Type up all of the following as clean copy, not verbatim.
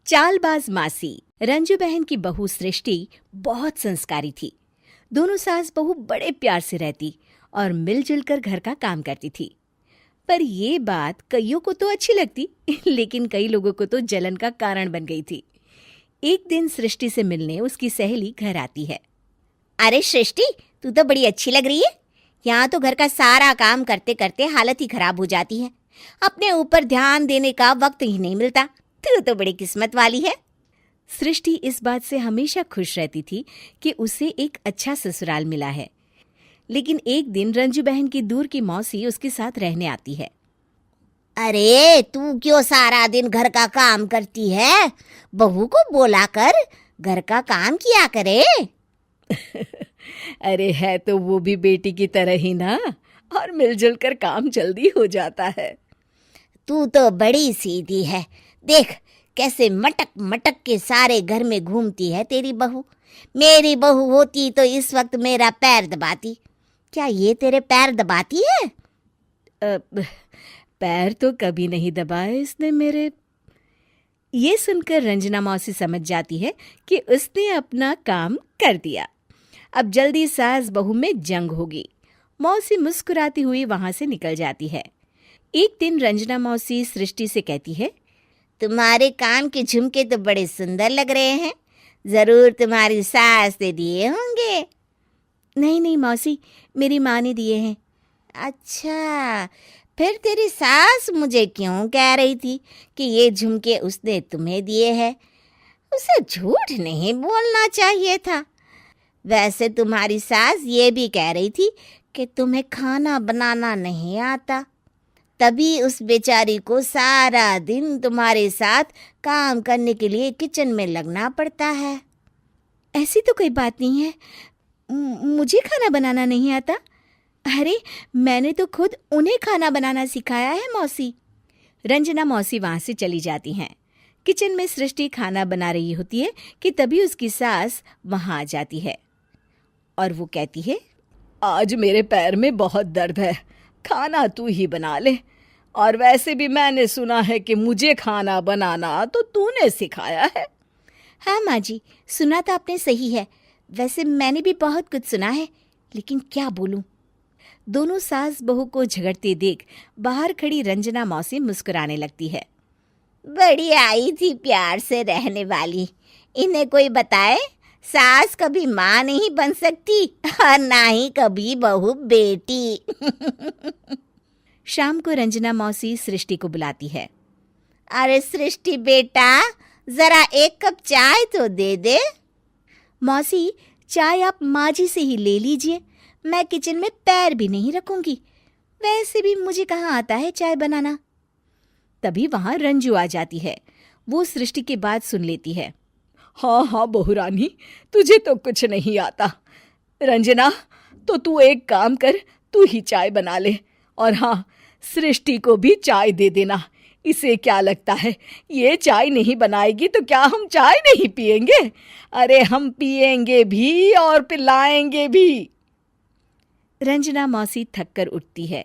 चालबाज मासी। रंजू बहन की बहू सृष्टि बहुत संस्कारी थी। दोनों सास बहू बड़े प्यार से रहती और मिलजुल कर घर का काम करती थी। पर ये बात कईयों को तो अच्छी लगती लेकिन कई लोगों को तो जलन का कारण बन गई थी। एक दिन सृष्टि से मिलने उसकी सहेली घर आती है। अरे सृष्टि, तू तो बड़ी अच्छी लग रही है। यहाँ तो घर का सारा काम करते करते हालत ही खराब हो जाती है। अपने ऊपर ध्यान देने का वक्त ही नहीं मिलता। तू तो बड़ी किस्मत वाली है। सृष्टि इस बात से हमेशा खुश रहती थी कि उसे एक अच्छा ससुराल मिला है। लेकिन एक दिन रंजू बहन की दूर की मौसी उसके साथ रहने आती है। अरे तू क्यों सारा दिन घर का काम करती है? बहू को बोला कर घर का काम किया करे। अरे है तो वो भी बेटी की तरह ही ना, और मिलजुल कर काम जल्दी हो जाता है। तू तो बड़ी सीधी है। देख कैसे मटक मटक के सारे घर में घूमती है तेरी बहू। मेरी बहू होती तो इस वक्त मेरा पैर दबाती। क्या ये तेरे पैर दबाती है? पैर तो कभी नहीं दबाए इसने मेरे। ये सुनकर रंजना मौसी समझ जाती है कि उसने अपना काम कर दिया। अब जल्दी सास बहू में जंग होगी। मौसी मुस्कुराती हुई वहां से निकल जाती है। एक दिन रंजना मौसी सृष्टि से कहती है, तुम्हारे कान के झुमके तो बड़े सुंदर लग रहे हैं। जरूर तुम्हारी सास ने दिए होंगे। नहीं नहीं मौसी, मेरी माँ ने दिए हैं। अच्छा, फिर तेरी सास मुझे क्यों कह रही थी कि ये झुमके उसने तुम्हें दिए हैं? उसे झूठ नहीं बोलना चाहिए था। वैसे तुम्हारी सास ये भी कह रही थी कि तुम्हें खाना बनाना नहीं आता, तभी उस बेचारी को सारा दिन तुम्हारे साथ काम करने के लिए किचन में लगना पड़ता है। ऐसी तो कोई बात नहीं है। मुझे खाना बनाना नहीं आता। अरे मैंने तो खुद उन्हें खाना बनाना सिखाया है मौसी। रंजना मौसी वहां से चली जाती हैं। किचन में सृष्टि खाना बना रही होती है कि तभी उसकी सास वहां आ जाती है और वो कहती है, आज मेरे पैर में बहुत दर्द है, खाना तू ही बना ले। और वैसे भी मैंने सुना है कि मुझे खाना बनाना तो तूने सिखाया है। हाँ माँ जी, सुना तो आपने सही है। वैसे मैंने भी बहुत कुछ सुना है, लेकिन क्या बोलूं। दोनों सास बहू को झगड़ते देख बाहर खड़ी रंजना मौसी मुस्कुराने लगती है। बड़ी आई थी प्यार से रहने वाली। इन्हें कोई बताए सास कभी माँ नहीं बन सकती और ना ही कभी बहू बेटी। शाम को रंजना मौसी सृष्टि को बुलाती है। अरे सृष्टि बेटा, जरा एक कप चाय तो दे दे। मौसी, चाय आप माँ जी से ही ले लीजिए। मैं किचन में पैर भी नहीं रखूंगी। वैसे भी मुझे कहाँ आता है चाय बनाना। तभी वहां रंजू आ जाती है। वो सृष्टि की बात सुन लेती है। हाँ हाँ बहू रानी, तुझे तो कुछ नहीं आता। रंजना, तो तू एक काम कर, तू ही चाय बना ले। और हाँ, सृष्टि को भी चाय दे देना। इसे क्या लगता है ये चाय नहीं बनाएगी तो क्या हम चाय नहीं पिएंगे? अरे हम पिएंगे भी और पिलाएंगे भी। रंजना मौसी थक कर उठती है।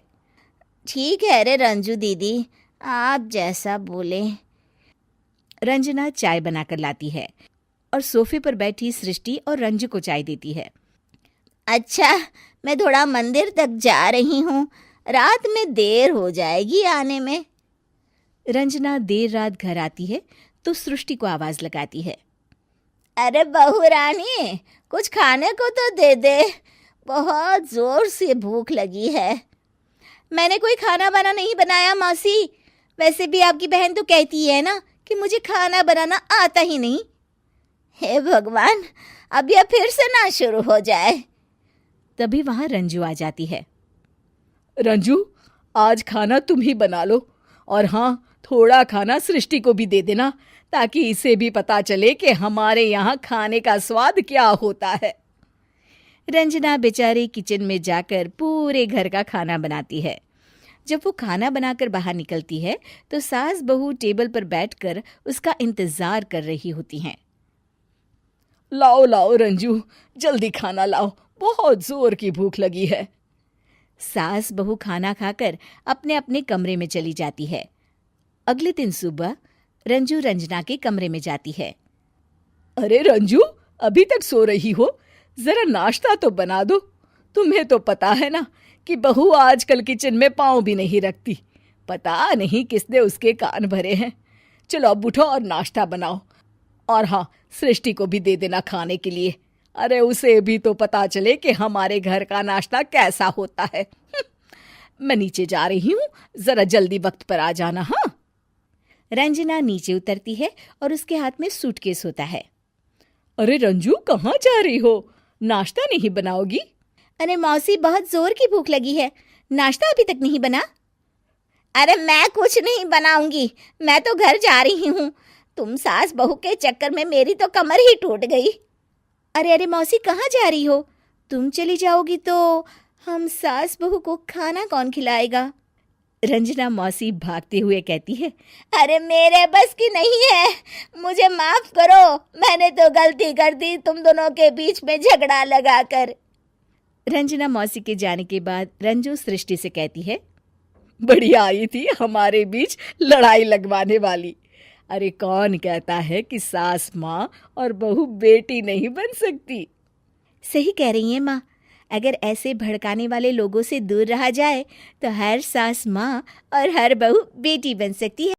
ठीक है रे रंजू दीदी, आप जैसा बोले। रंजना चाय बनाकर लाती है और सोफे पर बैठी सृष्टि और रंजू को चाय देती है। अच्छा, मैं थोड़ा मंदिर तक जा रही हूँ, रात में देर हो जाएगी आने में। रंजना देर रात घर आती है तो सृष्टि को आवाज लगाती है। अरे बहू रानी, कुछ खाने को तो दे दे, बहुत जोर से भूख लगी है। मैंने कोई खाना वाना नहीं बनाया मौसी। वैसे भी आपकी बहन तो कहती है ना कि मुझे खाना बनाना आता ही नहीं। हे भगवान, अब यह फिर से ना शुरू हो जाए। तभी वहां रंजू आ जाती है। रंजू, आज खाना तुम ही बना लो, और हाँ, थोड़ा खाना सृष्टि को भी दे देना, ताकि इसे भी पता चले कि हमारे यहाँ खाने का स्वाद क्या होता है। रंजना बेचारी किचन में जाकर पूरे घर का खाना बनाती है। जब वो खाना बनाकर बाहर निकलती है तो सास बहू टेबल पर बैठकर उसका इंतजार कर रही होती हैं। लाओ लाओ रंजू, जल्दी खाना लाओ, बहुत जोर की भूख लगी है। सास बहू खाना खाकर अपने अपने कमरे में चली जाती है। अगले दिन सुबह रंजू रंजना के कमरे में जाती है। अरे रंजू, अभी तक सो रही हो? जरा नाश्ता तो बना दो। तुम्हें तो पता है ना कि बहू आजकल किचन में पाँव भी नहीं रखती। पता नहीं किसने उसके कान भरे हैं। चलो अब उठो और नाश्ता बनाओ। और हाँ, सृष्टि को भी दे देना खाने के लिए। अरे उसे भी तो पता चले कि हमारे घर का नाश्ता कैसा होता है। मैं नीचे जा रही हूँ, जरा जल्दी वक्त पर आ जाना। हाँ। रंजना नीचे उतरती है और उसके हाथ में सूटकेस होता है। अरे रंजू, कहाँ जा रही हो? नाश्ता नहीं बनाओगी? अरे मौसी, बहुत जोर की भूख लगी है, नाश्ता अभी तक नहीं बना। अरे मैं कुछ नहीं बनाऊंगी, मैं तो घर जा रही हूँ। तुम सास बहू के चक्कर में मेरी तो कमर ही टूट गई। अरे अरे मौसी, कहाँ जा रही हो? तुम चली जाओगी तो हम सास बहू को खाना कौन खिलाएगा? रंजना मौसी भागते हुए कहती है। अरे मेरे बस की नहीं है, मुझे माफ करो। मैंने तो गलती कर दी तुम दोनों के बीच में झगड़ा लगाकर। रंजना मौसी के जाने के बाद रंजू सृष्टि से कहती है। बढ़िया आई थी हमारे बीच लड़ाई लगवाने वाली। अरे कौन कहता है कि सास माँ और बहू बेटी नहीं बन सकती? सही कह रही हैं माँ। अगर ऐसे भड़काने वाले लोगों से दूर रहा जाए तो हर सास माँ और हर बहू बेटी बन सकती है।